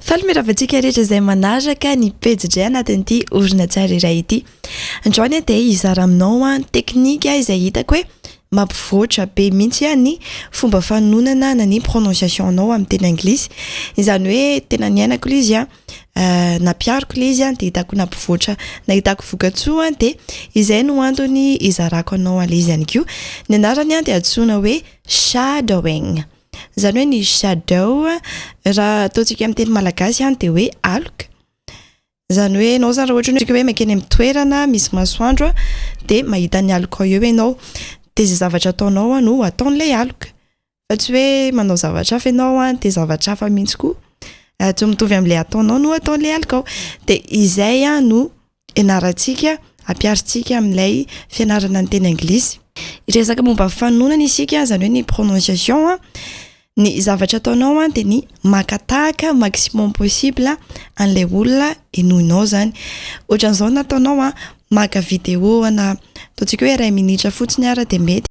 Falomeravantsika rehetra izay manaraka ny pejy anatin'ity orinatsara iray ity. Androany dia hizara aminao teknika izay hitako hoe mampivoatra be mihitsy ny fomba fanonana na ny prononciation anao amin'ny teny anglisy. Izany hoe tena niainako ilay izy napiariko ilay izy dia hitako nampivoatra na hitako vokatsoa dia izay no antony hizarako anao ilay izy ihany koa. Ny anarany dia antsoina hoe shadowing. Zany hoe ny shadow raha ataontsika amin'ny teny malagasy dia hoe aloka. Zany hoe anao zany raha ohatra hoe makeny amin'ny toerana misy masoandro dia mahita ny aloka eo ianao dia izay zavatra ataonao no ataon'ilay aloka. Fa tsy hoe manao zavatra hafa ianao dia zavatra hafa mihitsy koa tsy mitovy amin'ilay ataonao no ataon'ilay aloka. Dia izay no ianarantsika ampiarintsika amin'ilay fianarana ny teny anglisy. Resaka momba fanonana isika zany hoe ny prononciation ny zavatra ataonao dia ny makatahaka maximum possible an'ilay olona enoinao zany. Ohatran'izao nataonao maka vidéo na ataontsika hoe 2 minitra fotsiny ara dia mety.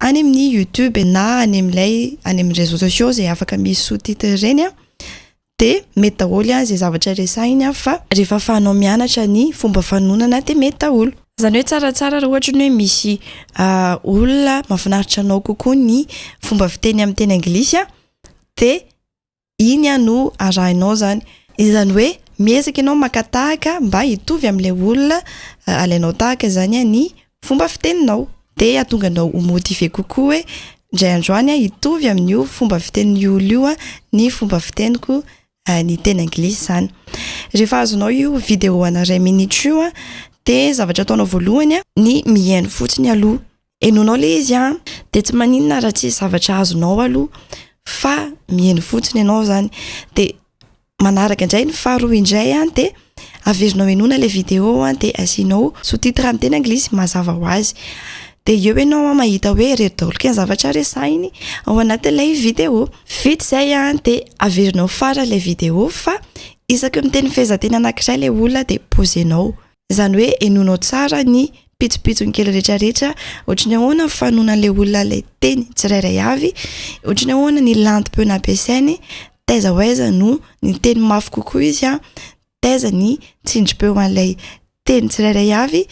Any amin'ny YouTube na any amin'ny réseaux sociaux izay afaka misy sous-titre ireny dia mety daholo izay zavatra resahiny fa rehefa afahanao mianatra ny fomba fanonana dia mety daholo. Zany hoe tsaratsara raha ohatra hoe misy olona mahafinaritra anao kokoa ny fomba fiteny amin'ny teny anglisy dia iny no arahinao zany. Izany hoe miezaka ianao makatahaka mba hitovy amin'ilay olona alainao tahaka zany ny fomba fiteninao dia ahatonga anao ho motivé kokoa hoe indray androany hitovy amin'io fomba fitenin'ny olona io ny fomba fiteniko ny teny anglisy zany. Rehefa azonao io vidéo ana 2 minitra io dia zavatra ataonao voalohany ny mihaino fotsiny aloha. Enoinao ilay izy dia tsy maninona raha tsy zavatra azonao aloha fa mihaino fotsiny ianao zany. Dia manaraka indray ny faharoa indray dia averinao enoina ilay vidéo dia asianao sous-titre amin'ny teny anglisy mazava ho azy. Dia eo ianao mahita hoe rery daholo ny zavatra resahiny ao anatin'ilay vidéo. Vita izay dia averinao fara ilay vidéo fa isaky miteny fehezanteny anankiray ilay olona dia pozenao. Izany hoe enoinao tsara ny pitsopitsony kely rehetrarehetra. Ohatry ny ahoana fanonan'ilay olona ilay teny tsirairay avy. Ohatry ny ahoana ny lanto-peo nampiasainy. Taiza ho aiza no ny teny mafy kokoa izy taiza ny tsindrim-peo an'ilay teny tsirairay avy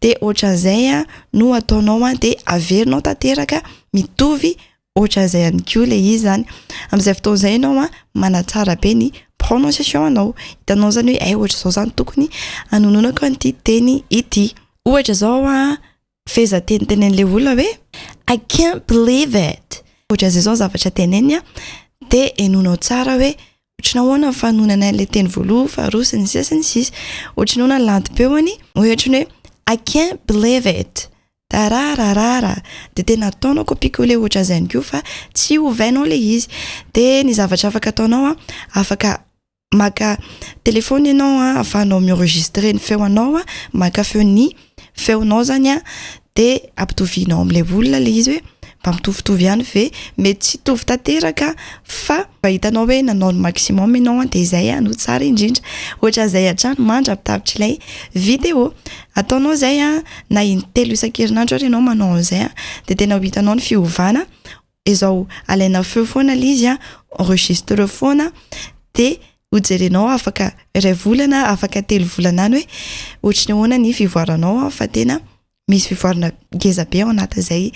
dia ohatran'izay no ataonao dia averinao tanteraka mitovy ohatran'izay ihany koa ilay izy zany. Amin'izay fotoan'izay ianao manatsara be ny prononciation anao. Hitanao zany hoe ohatr'izao zany tokony hanononako an'ity teny ity. Ohatra zao fehezanteny tenen'ilay olona hoe I can't believe it. Ohatran'izay zao zavatra teneny dia enoinao tsara hoe ohatry ny ahoana fanonana ilay teny voaloha faharoa sy ny sisa ny sisa. Ohatry ny ahoana lantom-peony ohatra ny hoe I can't believe it. Tarararara. Dia tena ataonao kopikole ohatran'izay ihany koa fa tsy ovainao ilay izy. Dia ny zavatra afaka ataonao afaka maka telefony ianao ahafahanao mienregistrer ny feonao maka feonao zany dia ampitovianao amin'ilay olona ilay izy hoe mba mitovitovy ihany ve mety tsy tovy tanteraka fa hitanao hoe nanao ny maximum ianao dia izay no tsara indrindra. Ohatran'izay hatrany mandra-pitavitra ilay vidéo. Ataonao izay na 3 isan-kerinandro ary ianao manao an'izay dia tena ho hitanao ny fiovana. Izao alaina feo foana ilay izy enregistre foana dia hojerenao afaka 2 volana afaka 3 volana any hoe ohatry ny ahoana ny fivoaranao fa tena misy fivoarana ngeza be ao anatin'izay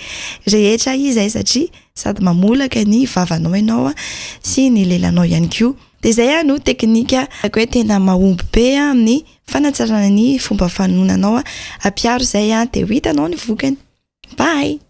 rehetra izay satria sady mamolaka ny vavanao ianao sy ny lelanao ihany koa. Dia izay no teknika hoe tena mahomby be amin'ny fanatsarana ny fomba fanonanao. Ampiaro izay dia ho hitanao ny vokany. Bye!